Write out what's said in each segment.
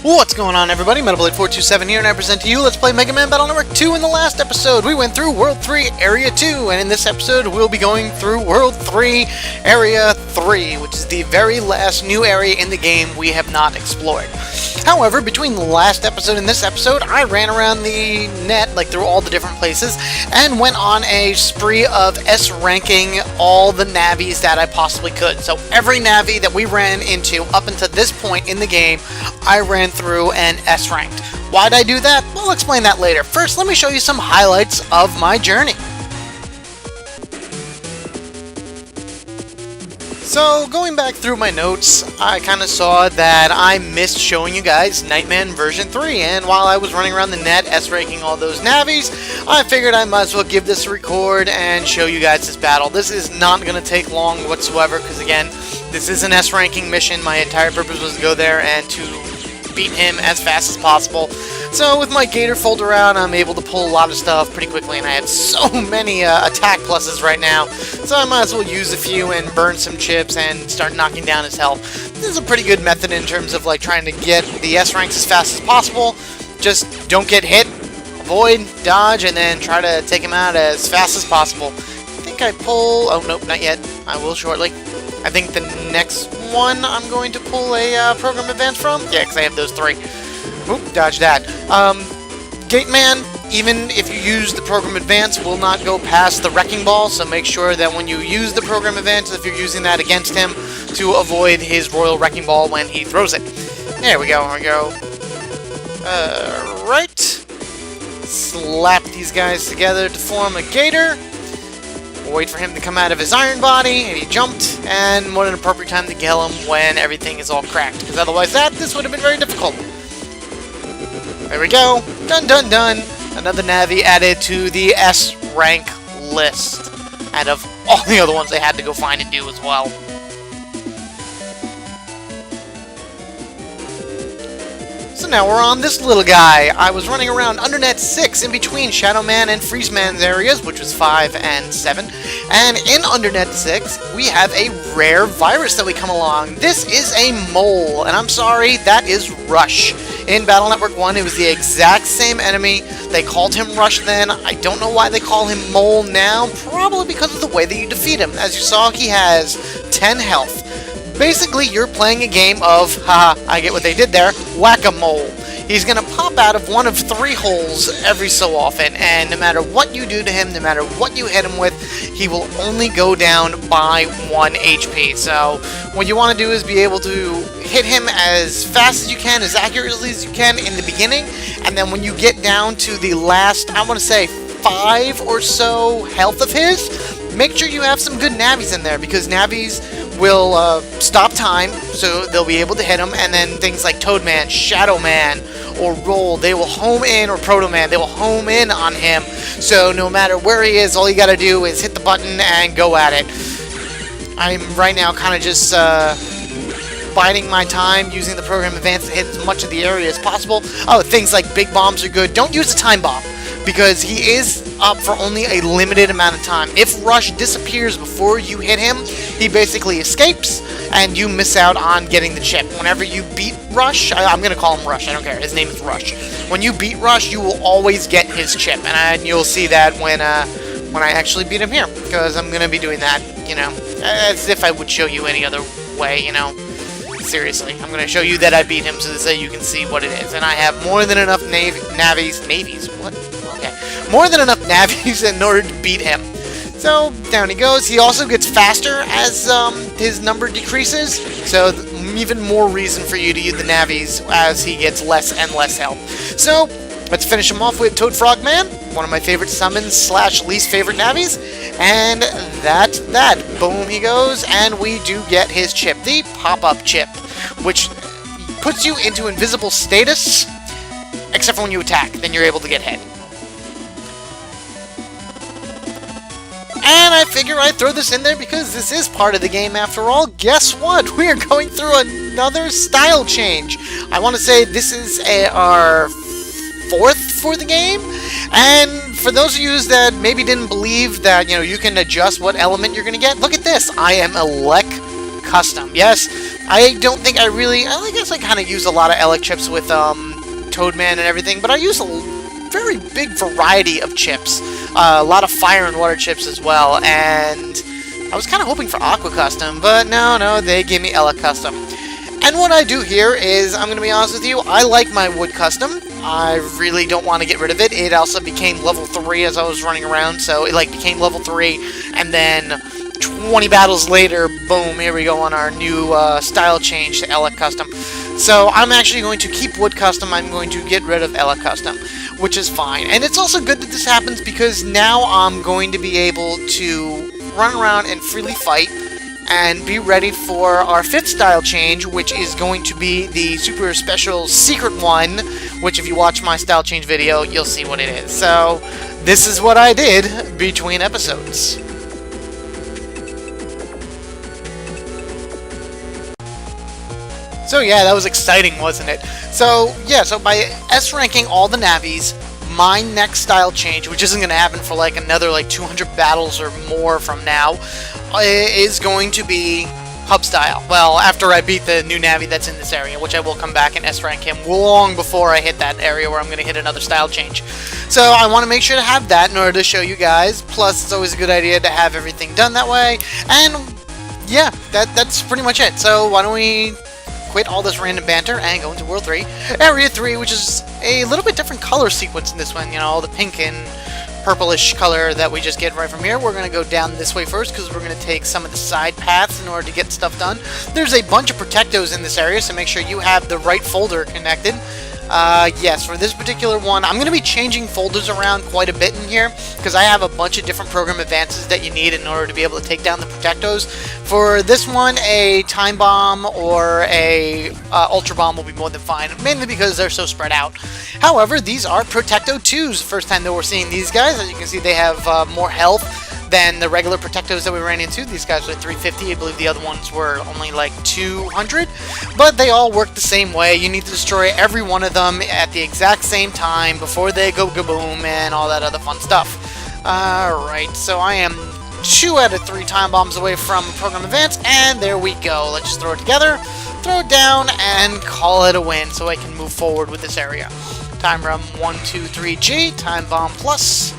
What's going on, everybody? MetalBlade427 here, and I present to you Let's Play Mega Man Battle Network 2. In the last episode, we went through World 3, Area 2, and in this episode, we'll be going through World 3, Area 3, which is the very last new area in the game we have not explored. However, between the last episode and this episode, I ran around the net, like through all the different places, and went on a spree of S-ranking all the Navis that I possibly could. So every Navi that we ran into up until this point in the game, I ran through and S-ranked. Why'd I do that? Well, I'll explain that later. First, let me show you some highlights of my journey. So, going back through my notes, I kind of saw that I missed showing you guys Nightman version 3, and while I was running around the net S-ranking all those Navis, I figured I might as well give this a record and show you guys this battle. This is not going to take long whatsoever, because again, this is an S-ranking mission. My entire purpose was to go there and to beat him as fast as possible. So with my Gator folder out, I'm able to pull a lot of stuff pretty quickly, and I have so many attack pluses right now, so I might as well use a few and burn some chips and start knocking down his health. This is a pretty good method in terms of like trying to get the S ranks as fast as possible. Just don't get hit, avoid, dodge, and then try to take him out as fast as possible. I think I pull... oh, nope, not yet. I will shortly. I think the next one I'm going to pull a program advance from. Yeah, because I have those three. Oop, dodge that. Gate Man, even if you use the program advance, will not go past the wrecking ball, so make sure that when you use the program advance, if you're using that against him, to avoid his royal wrecking ball when he throws it. There we go, here we go. Right. Slap these guys together to form a Gator. Wait for him to come out of his iron body, and he jumped, and what an appropriate time to kill him when everything is all cracked, because otherwise this would have been very difficult. There we go. Done, done, done. Another Navi added to the S rank list, out of all the other ones I had to go find and do as well. So now we're on this little guy. I was running around Undernet 6 in between Shadow Man and Freeze Man's areas, which was 5 and 7. And in Undernet 6, we have a rare virus that we come along. This is a mole, and I'm sorry, that is Rush. In Battle Network 1, it was the exact same enemy. They called him Rush then. I don't know why they call him Mole now. Probably because of the way that you defeat him. As you saw, he has 10 health. Basically, you're playing a game of, haha, I get what they did there, whack-a-mole. He's going to pop out of one of 3 holes every so often, and no matter what you do to him, no matter what you hit him with, he will only go down by 1 HP. So, what you want to do is be able to hit him as fast as you can, as accurately as you can in the beginning, and then when you get down to the last, I want to say, 5 or so health of his, make sure you have some good Navis in there, because Navis will stop time, so they'll be able to hit him, and then things like Toadman, Shadow Man, or Roll, they will home in, or Proto Man, they will home in on him, so no matter where he is, all you gotta do is hit the button and go at it. I'm right now kind of just biding my time, using the program advance to hit as much of the area as possible. Oh, things like big bombs are good. Don't use a time bomb, because he is up for only a limited amount of time. If Rush disappears before you hit him, he basically escapes, and you miss out on getting the chip. Whenever you beat Rush, I'm going to call him Rush, I don't care, his name is Rush. When you beat Rush, you will always get his chip, and you'll see that when I actually beat him here, because I'm going to be doing that, you know, as if I would show you any other way, you know. Seriously, I'm going to show you that I beat him so that you can see what it is. And I have more than enough Navies, what? Okay. More than enough Navies in order to beat him. So, down he goes. He also gets faster as his number decreases, so even more reason for you to use the Navies as he gets less and less health. So, let's finish him off with Toad Frog Man, one of my favorite summons / least favorite Navis, and that's that. Boom he goes, and we do get his chip, the pop-up chip, which puts you into invisible status, except for when you attack, then you're able to get hit. And I figure I'd throw this in there because this is part of the game after all. Guess what? We are going through another style change. I want to say this is our 4th for the game, and for those of you that maybe didn't believe that, you know, you can adjust what element you're going to get, look at this. I am Elec Custom. Yes, I don't think I guess I kind of use a lot of Elec chips with Toadman and everything, but I use a very big variety of chips. A lot of fire and water chips as well, and I was kind of hoping for Aqua Custom, but no, they gave me Elec Custom. And what I do here is, I'm going to be honest with you, I like my Wood Custom. I really don't want to get rid of it. It also became level 3 as I was running around, so it like became level 3, and then 20 battles later, boom, here we go on our new style change to Elec Custom. So I'm actually going to keep Wood Custom, I'm going to get rid of Elec Custom, which is fine. And it's also good that this happens because now I'm going to be able to run around and freely fight and be ready for our 5th style change, which is going to be the super special secret one, which if you watch my style change video, you'll see what it is. So this is what I did between episodes. So yeah, that was exciting, wasn't it? So yeah, so by S-ranking all the Navis, my next style change, which isn't going to happen for like another like 200 battles or more from now, is going to be hub style. Well, after I beat the new Navi that's in this area, which I will come back and S-rank him long before I hit that area where I'm going to hit another style change. So I want to make sure to have that in order to show you guys. Plus, it's always a good idea to have everything done that way. And yeah, that's pretty much it. So why don't we quit all this random banter and go into World 3, Area 3, which is a little bit different color sequence in this one, you know, the pink and purplish color that we just get right from here. We're going to go down this way first because we're going to take some of the side paths in order to get stuff done. There's a bunch of protectos in this area, so make sure you have the right folder connected. Yes, for this particular one, I'm going to be changing folders around quite a bit in here because I have a bunch of different program advances that you need in order to be able to take down the protectos. For this one, a time bomb or a ultra bomb will be more than fine, mainly because they're so spread out. However, these are Protecto 2s. First time that we're seeing these guys. As you can see, they have more health than the regular Protectos that we ran into. These guys were 350. I believe the other ones were only like 200. But they all work the same way. You need to destroy every one of them at the exact same time before they go kaboom and all that other fun stuff. Alright, so I am 2 out of 3 time bombs away from program advance, and there we go. Let's just throw it together, throw it down, and call it a win so I can move forward with this area. Time bomb 1, 2, 3, G, time bomb plus.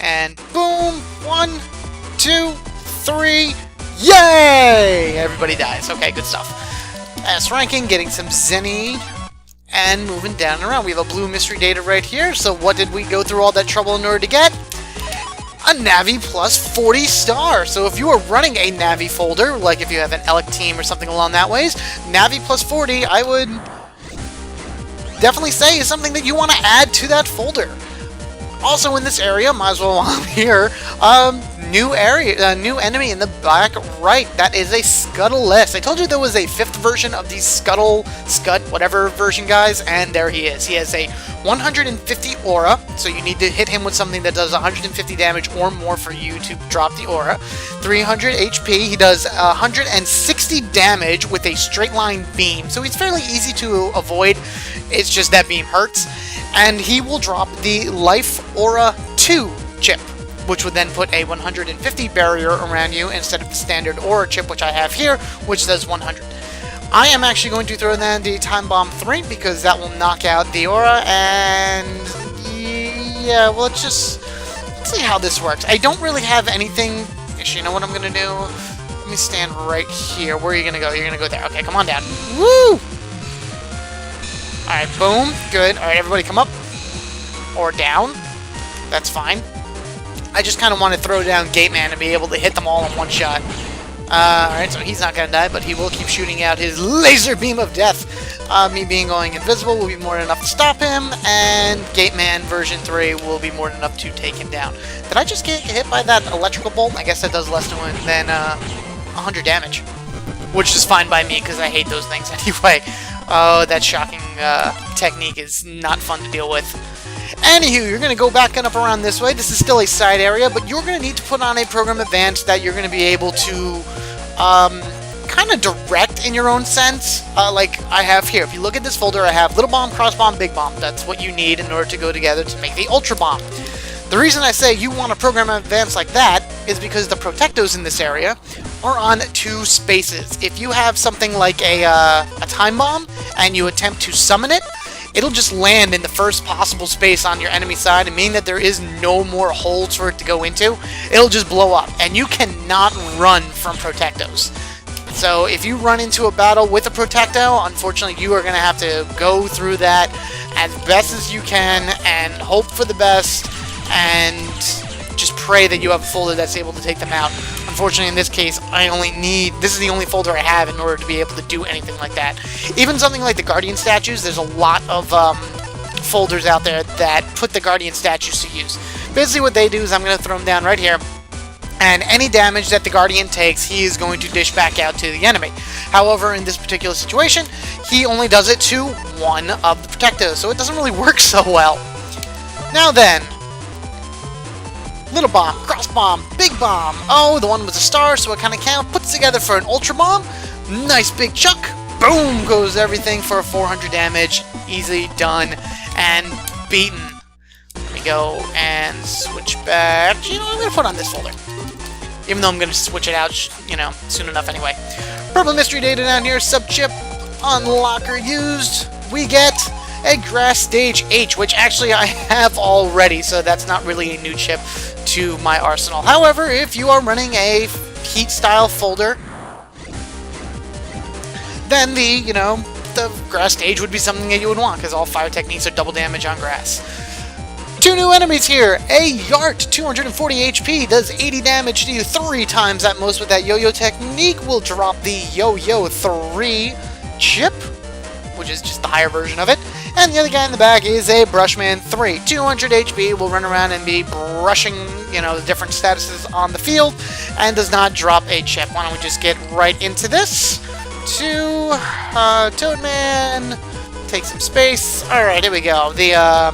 And boom! 1, 2, 3, yay! Everybody dies. Okay, good stuff. S-ranking, getting some Zenny, and moving down and around. We have a blue mystery data right here, so what did we go through all that trouble in order to get? A Navi plus 40 star. So if you are running a Navi folder, like if you have an Elec team or something along that ways, Navi plus 40, I would definitely say is something that you want to add to that folder. Also in this area, might as well while I'm here, new enemy in the back right. That is a Scuttleless. I told you there was a 5th version of the Scud, whatever version, guys, and there he is. He has a 150 aura, so you need to hit him with something that does 150 damage or more for you to drop the aura. 300 HP. He does 160 damage with a straight line beam, so he's fairly easy to avoid. It's just that beam hurts. And he will drop the Life Aura 2 chip, which would then put a 150 barrier around you instead of the standard Aura chip, which I have here, which does 100. I am actually going to throw in the Time Bomb 3 because that will knock out the Aura, and yeah, well, let's see how this works. I don't really have anything. Actually, you know what I'm going to do? Let me stand right here. Where are you going to go? You're going to go there. Okay, come on down. Woo! Alright, boom. Good. Alright, everybody come up. Or down. That's fine. I just kind of want to throw down Gateman and be able to hit them all in one shot. Alright, so he's not going to die, but he will keep shooting out his laser beam of death. Me being going invisible will be more than enough to stop him, and Gateman version 3 will be more than enough to take him down. Did I just get hit by that electrical bolt? I guess that does less than 100 damage. Which is fine by me, because I hate those things anyway. Oh, that shocking technique is not fun to deal with. Anywho, you're going to go back and up around this way. This is still a side area, but you're going to need to put on a program advance that you're going to be able to kind of direct in your own sense, like I have here. If you look at this folder, I have Little Bomb, Cross Bomb, Big Bomb. That's what you need in order to go together to make the Ultra Bomb. The reason I say you want a program advance like that is because the Protectos in this area are on 2 spaces. If you have something like a time bomb and you attempt to summon it, it'll just land in the first possible space on your enemy side, and meaning that there is no more holes for it to go into. It'll just blow up, and you cannot run from Protectos. So if you run into a battle with a Protecto, unfortunately you are going to have to go through that as best as you can and hope for the best and just pray that you have a folder that's able to take them out. Unfortunately, in this case, this is the only folder I have in order to be able to do anything like that. Even something like the Guardian statues, there's a lot of folders out there that put the Guardian statues to use. Basically what they do is I'm going to throw them down right here, and any damage that the Guardian takes, he is going to dish back out to the enemy. However, in this particular situation, he only does it to one of the Protectos, so it doesn't really work so well. Now then, Little Bomb, Cross Bomb, Big Bomb. Oh, the one with a star, so it kind of puts together for an Ultra Bomb. Nice big chuck. Boom goes everything for 400 damage. Easily done and beaten. Let me go and switch back. You know, I'm going to put on this folder. Even though I'm going to switch it out, you know, soon enough anyway. Purple Mystery Data down here. Sub-chip. Unlocker used. We get a Grass Stage H, which actually I have already, so that's not really a new chip to my arsenal. However, if you are running a heat style folder, then the Grass Stage would be something that you would want, because all fire techniques are double damage on grass. 2 new enemies here. A Yart, 240 HP, does 80 damage to you 3 times at most with that yo-yo technique. Will drop the Yo-Yo 3 chip, which is just the higher version of it. And the other guy in the back is a Brushman 3. 200 HP, will run around and be brushing, the different statuses on the field, and does not drop a chip. Why don't we just get right into this? To Toadman, take some space. Alright, here we go. The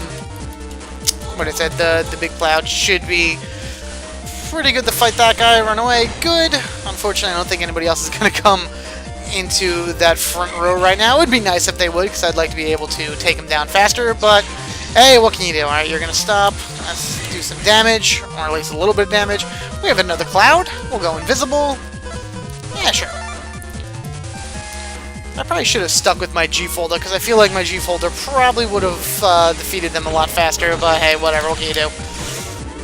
big cloud should be pretty good to fight that guy. Run away, good. Unfortunately, I don't think anybody else is going to come into that front row right now. It would be nice if they would, because I'd like to be able to take him down faster, but hey, what can you do? Alright, you're going to stop. Let's do some damage, or at least a little bit of damage. We have another cloud. We'll go invisible. Yeah, sure. I probably should have stuck with my G folder, because I feel like my G folder probably would have defeated them a lot faster, but hey, whatever, what can you do?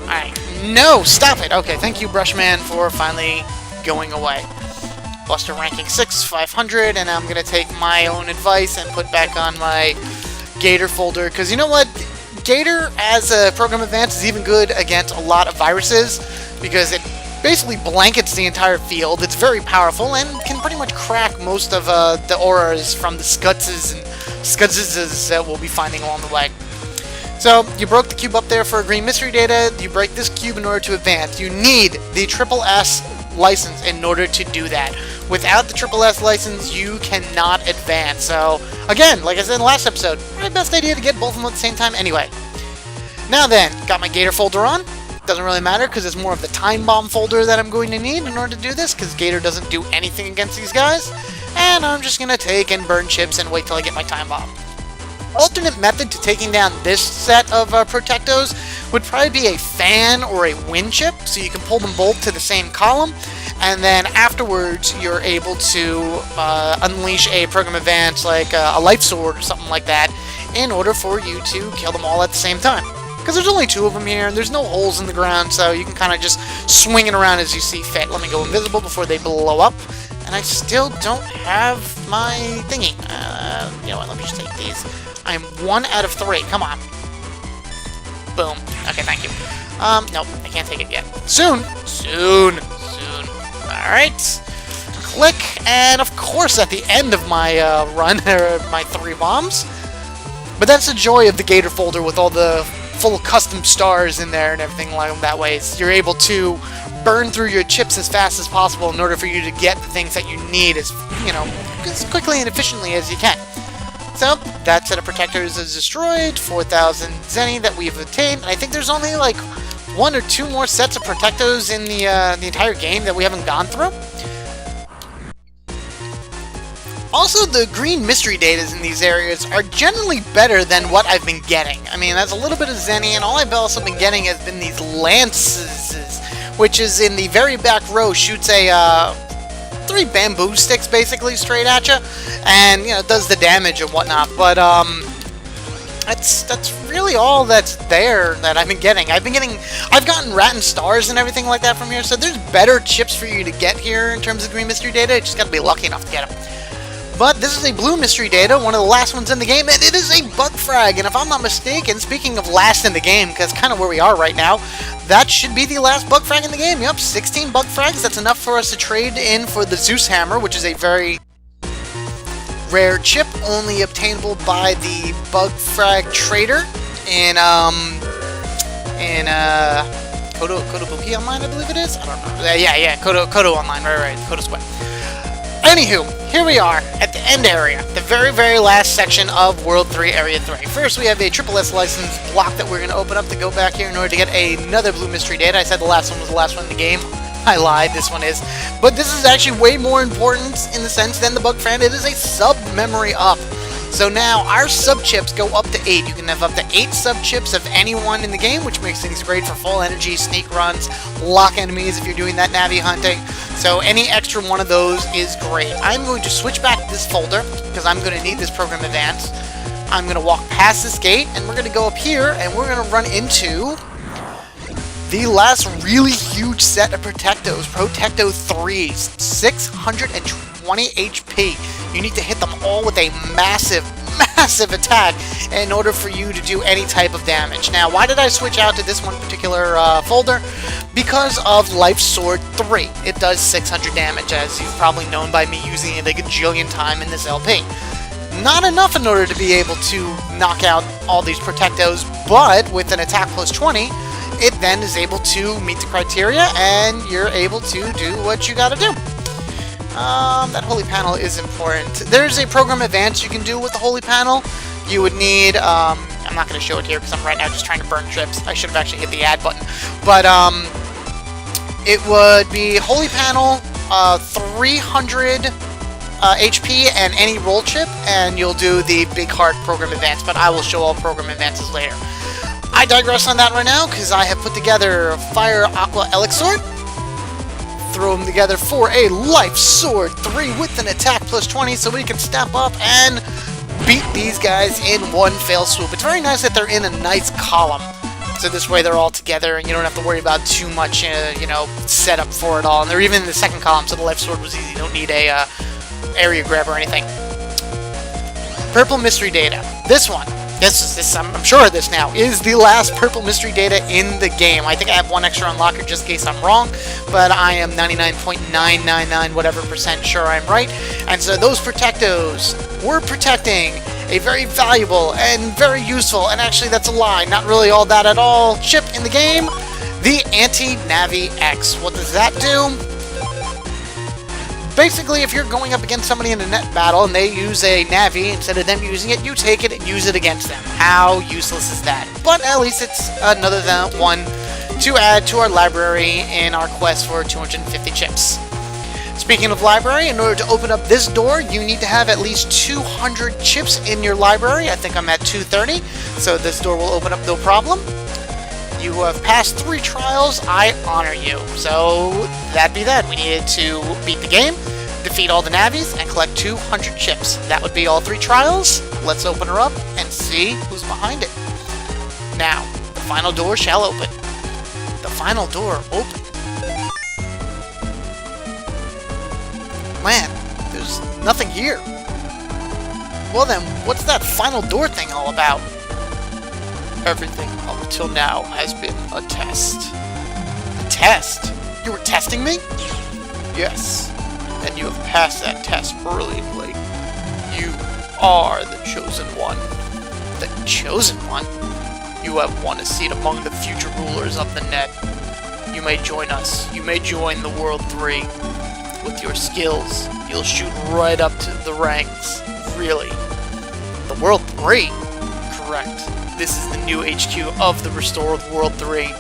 Alright, no, stop it! Okay, thank you, Brushman, for finally going away. Buster ranking 6, 500, and I'm going to take my own advice and put back on my Gator folder, because you know what? Gator, as a program advance, is even good against a lot of viruses, because it basically blankets the entire field. It's very powerful, and can pretty much crack most of the auras from the Scutses and Scutzes that we'll be finding along the way. So, you broke the cube up there for a green mystery data. You break this cube in order to advance. You need the SS license in order to do that. Without the SS license, you cannot advance. So, again, like I said in the last episode, my best idea to get both of them at the same time anyway. Now then, got my Gator folder on. Doesn't really matter, because it's more of the Time Bomb folder that I'm going to need in order to do this, because Gator doesn't do anything against these guys. And I'm just going to take and burn chips and wait till I get my Time Bomb. Alternate method to taking down this set of Protectos would probably be a fan or a wind chip, so you can pull them both to the same column, and then afterwards you're able to unleash a program advance like a life sword or something like that in order for you to kill them all at the same time. Because there's only 2 of them here, and there's no holes in the ground, so you can kind of just swing it around as you see fit. Let me go invisible before they blow up. And I still don't have my thingy. You know what, let me just take these. I'm 1 out of 3, come on. Boom. Okay, thank you. Nope, I can't take it yet. Soon! Soon! Alright. Click, and of course at the end of my run, there are my 3 bombs. But that's the joy of the Gator folder with all the full custom stars in there and everything like that way. You're able to burn through your chips as fast as possible in order for you to get the things that you need as quickly and efficiently as you can. So, that set of protectors is destroyed, 4,000 Zenny that we've obtained, and I think there's only like 1 or 2 more sets of Protectos in the entire game that we haven't gone through. Also, the green mystery datas in these areas are generally better than what I've been getting. I mean, that's a little bit of Zenny, and all I've also been getting has been these Lances, which is in the very back row, shoots a 3 bamboo sticks basically straight at you, and you know, it does the damage and whatnot. But that's really all that's there that I've been getting. I've gotten Rat and Stars and everything like that from here, so there's better chips for you to get here in terms of green mystery data. You just gotta be lucky enough to get them. But this is a blue mystery data, one of the last ones in the game, and it is a bug frag. And if I'm not mistaken, speaking of last in the game, because kind of where we are right now, that should be the last bug frag in the game. Yep, 16 bug frags. That's enough for us to trade in for the Zeus Hammer, which is a very rare chip, only obtainable by the bug frag trader in Kodo Online, I believe it is. I don't know. Yeah, Kodo Online. Right, Kodo Sweat. Anywho, here we are at the end area, the very, very last section of World 3, Area 3. First, we have a Triple S license block that we're going to open up to go back here in order to get another blue mystery data. I said the last one was the last one in the game. I lied, this one is. But this is actually way more important in the sense than the bug frag. It is a sub-memory up. So now, our sub-chips go up to 8. You can have up to 8 sub-chips of anyone in the game, which makes things great for full energy, sneak runs, lock enemies if you're doing that Navi hunting. So any extra one of those is great. I'm going to switch back to this folder, because I'm going to need this program advance. I'm going to walk past this gate, and we're going to go up here, and we're going to run into the last really huge set of Protectos, Protecto 3s, 620 HP. You need to hit them all with a massive attack in order for you to do any type of damage. Now, why did I switch out to this one particular folder? Because of Life Sword 3. It does 600 damage, as you've probably known by me using it a gajillion time in this LP. Not enough in order to be able to knock out all these Protectos, but with an attack plus 20, it then is able to meet the criteria, and you're able to do what you gotta do. That Holy Panel is important. There's a program advance you can do with the Holy Panel. You would need, I'm not going to show it here because I'm right now just trying to burn trips. I should have actually hit the add button. But, it would be Holy Panel, 300 HP and any roll chip, and you'll do the Big Heart program advance, but I will show all program advances later. I digress on that right now because I have put together Fire Aqua Elixir. Throw them together for a Life Sword 3 with an attack plus 20 so we can step up and beat these guys in one fell swoop. It's very nice that they're in a nice column. So this way they're all together and you don't have to worry about too much, you know, setup for it all. And they're even in the second column, so the Life Sword was easy. You don't need a area grab or anything. Purple Mystery Data. This one. I'm sure of this now, is the last purple mystery data in the game. I think I have one extra unlocker just in case I'm wrong, but I am 99.999 whatever % sure I'm right. And so those Protectos were protecting a very valuable and very useful, and actually that's a lie, not really all that at all, chip in the game, the Anti-Navi X. What does that do? Basically, if you're going up against somebody in a net battle and they use a Navi, instead of them using it, you take it and use it against them. How useless is that? But at least it's another one to add to our library in our quest for 250 chips. Speaking of library, in order to open up this door, you need to have at least 200 chips in your library. I think I'm at 230, so this door will open up no problem. You have passed 3 trials, I honor you. So, that'd be that. We needed to beat the game, defeat all the Navis, and collect 200 chips. That would be all 3 trials. Let's open her up and see who's behind it. Now, the final door shall open. The final door open. Man, there's nothing here. Well then, what's that final door thing all about? Everything up until now has been a test. A test? You were testing me? Yes. And you have passed that test brilliantly. You are the Chosen One. The Chosen One? You have won a seat among the future rulers of the net. You may join us. You may join the World 3. With your skills, you'll shoot right up to the ranks. Really. The World 3? Correct. This is the new HQ of the restored World 3,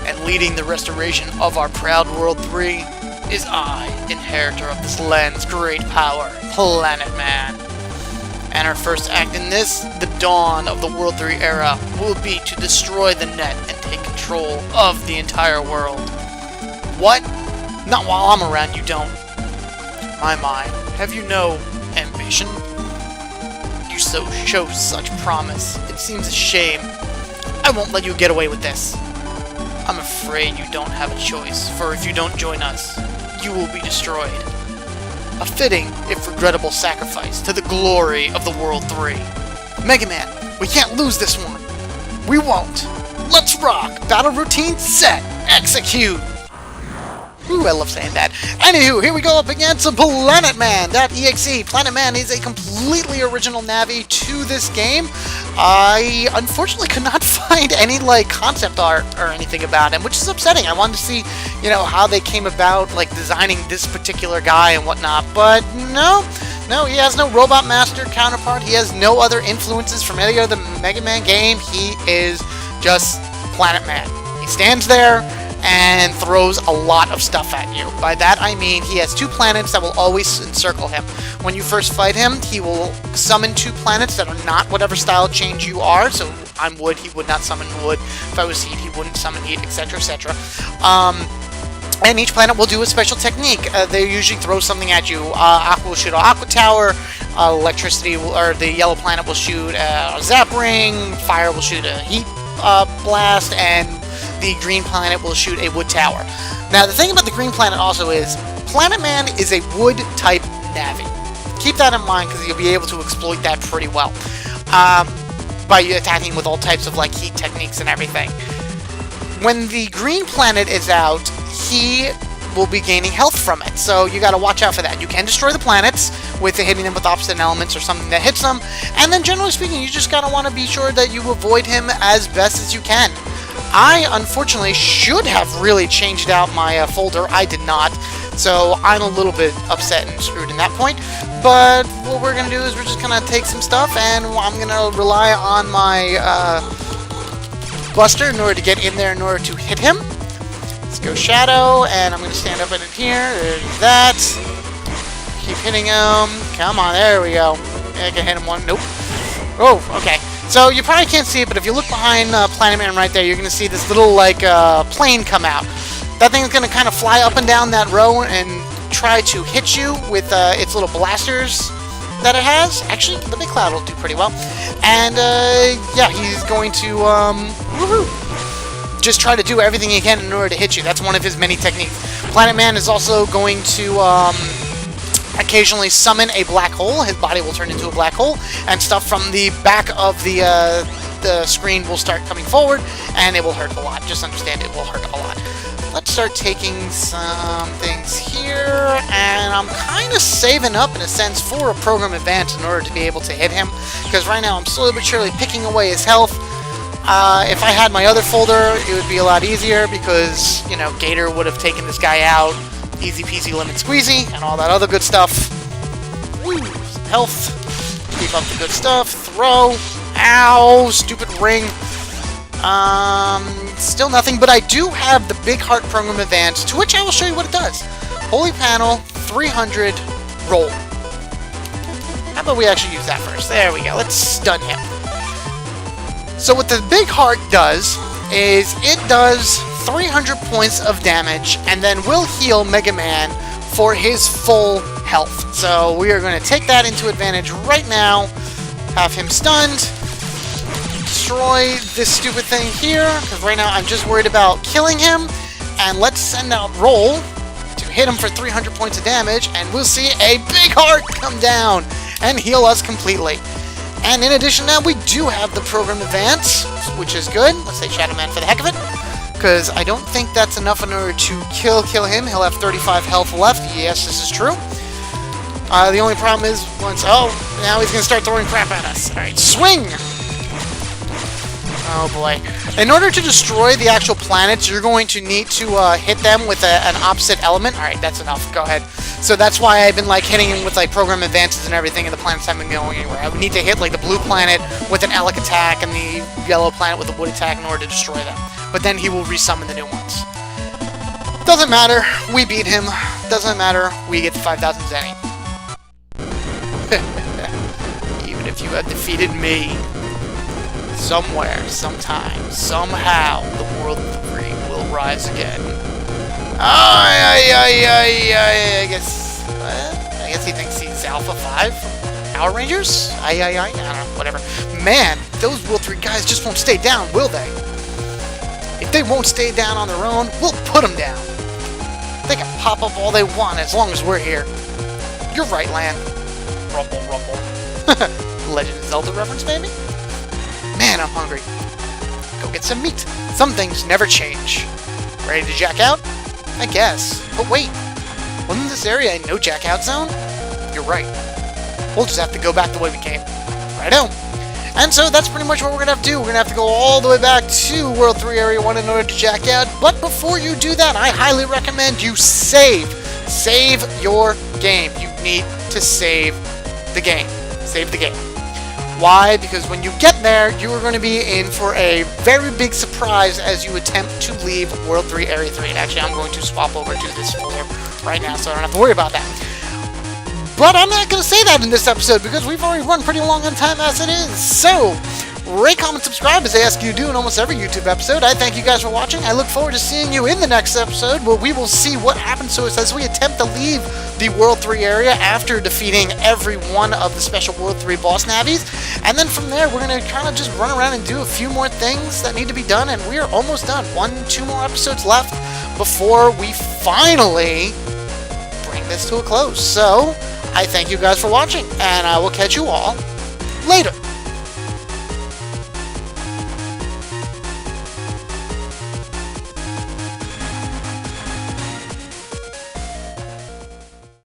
and leading the restoration of our proud World 3 is I, inheritor of this land's great power, Planet Man. And our first act in this, the dawn of the World 3 era, will be to destroy the net and take control of the entire world. What? Not while I'm around, you don't. my, have you no ambition? You show such promise. It seems a shame. I won't let you get away with this. I'm afraid you don't have a choice, for if you don't join us, you will be destroyed. A fitting, if regrettable sacrifice to the glory of the World 3. Mega Man, we can't lose this one. We won't. Let's rock! Battle routine set! Execute! Ooh, I love saying that. Anywho, here we go up against Planet Man.exe. Planet Man is a completely original Navi to this game. I unfortunately could not find any like concept art or anything about him, which is upsetting. I wanted to see, you know, how they came about like designing this particular guy and whatnot, but no, he has no Robot Master counterpart. He has no other influences from any other Mega Man game. He is just Planet Man. He stands there and throws a lot of stuff at you. By that I mean he has 2 planets that will always encircle him. When you first fight him, he will summon 2 planets that are not whatever style change you are. So I'm wood, he would not summon wood. If I was heat, he wouldn't summon heat, etc, etc. And each planet will do a special technique. They usually throw something at you. Aqua will shoot an Aqua Tower, electricity, or the yellow planet will shoot a Zap Ring, fire will shoot a Heat Blast, and the green planet will shoot a wood tower. Now, the thing about the green planet also is, Planet Man is a wood-type Navi. Keep that in mind, because you'll be able to exploit that pretty well. By attacking with all types of, like, heat techniques and everything. When the green planet is out, he will be gaining health from it, so you gotta watch out for that. You can destroy the planets with hitting them with opposite elements or something that hits them, and then generally speaking, you just gotta want to be sure that you avoid him as best as you can. I, unfortunately, should have really changed out my folder. I did not, so I'm a little bit upset and screwed in that point. But what we're going to do is we're just going to take some stuff, and I'm going to rely on my Buster in order to get in there in order to hit him. Let's go Shadow, and I'm going to stand up in it here. There's that. Keep hitting him. Come on, there we go. I can hit him one. Nope. Oh, okay. So you probably can't see it, but if you look behind Planet Man right there, you're going to see this little like plane come out. That thing's going to kind of fly up and down that row and try to hit you with its little blasters that it has. Actually, the Big Cloud will do pretty well. And yeah, he's going to just try to do everything he can in order to hit you. That's one of his many techniques. Planet Man is also going to occasionally summon a black hole. His body will turn into a black hole, and stuff from the back of the screen will start coming forward, and it will hurt a lot. Just understand, it will hurt a lot. Let's start taking some things here, and I'm kind of saving up, in a sense, for a program advance in order to be able to hit him, because right now I'm slowly but surely picking away his health. If I had my other folder, it would be a lot easier, because, you know, Gator would have taken this guy out. Easy peasy lemon squeezy, and all that other good stuff. Woo, some health. Keep up the good stuff. Throw. Ow, stupid ring. Still nothing, but I do have the Big Heart Program Advance, to which I will show you what it does. Holy Panel, 300, roll. How about we actually use that first? There we go. Let's stun him. So what the Big Heart does is it does 300 points of damage, and then will heal Mega Man for his full health. So we are going to take that into advantage right now. Have him stunned. Destroy this stupid thing here, because right now I'm just worried about killing him. And let's send out Roll to hit him for 300 points of damage, and we'll see a Big Heart come down and heal us completely. And in addition to that, we do have the program advance, which is good. Let's say Shadow Man for the heck of it, because I don't think that's enough in order to kill him. He'll have 35 health left. Yes, this is true. The only problem is once... Oh, now he's going to start throwing crap at us. Alright, swing! Oh boy. In order to destroy the actual planets, you're going to need to hit them with an opposite element. Alright, that's enough. Go ahead. So that's why I've been like hitting him with like program advances and everything, and the planets haven't been going anywhere. I would need to hit like the blue planet with an Elec attack and the yellow planet with a wood attack in order to destroy them. But then he will resummon the new ones. Doesn't matter. We beat him. Doesn't matter. We get the 5,000 Zenny. Even if you had defeated me, somewhere, sometime, somehow, the World 3 will rise again. I guess... I guess he thinks he's Alpha 5 from Power Rangers? I don't know, whatever. Man, those World 3 guys just won't stay down, will they? If they won't stay down on their own, we'll put them down. They can pop up all they want as long as we're here. You're right, Lan. Rumble, rumble. Legend of Zelda reference, maybe? Man, I'm hungry. Go get some meat. Some things never change. Ready to jack out? I guess. But wait, wasn't this area a no jack out zone? You're right. We'll just have to go back the way we came. Righto. And so that's pretty much what we're going to have to do. We're going to have to go all the way back to World 3 Area 1 in order to jack out. But before you do that, I highly recommend you save. Save your game. You need to save the game. Save the game. Why? Because when you get there, you are going to be in for a very big surprise as you attempt to leave World 3 Area 3. And actually, I'm going to swap over to this folder right now, so I don't have to worry about that. But I'm not going to say that in this episode, because we've already run pretty long on time as it is. So, rate, comment, subscribe, as I ask you to do in almost every YouTube episode. I thank you guys for watching. I look forward to seeing you in the next episode, where we will see what happens to us as we attempt to leave the World 3 area after defeating every one of the special World 3 boss Navis. And then from there, we're going to kind of just run around and do a few more things that need to be done, and we are almost done. 2 more episodes left before we finally bring this to a close. So, I thank you guys for watching, and I will catch you all later.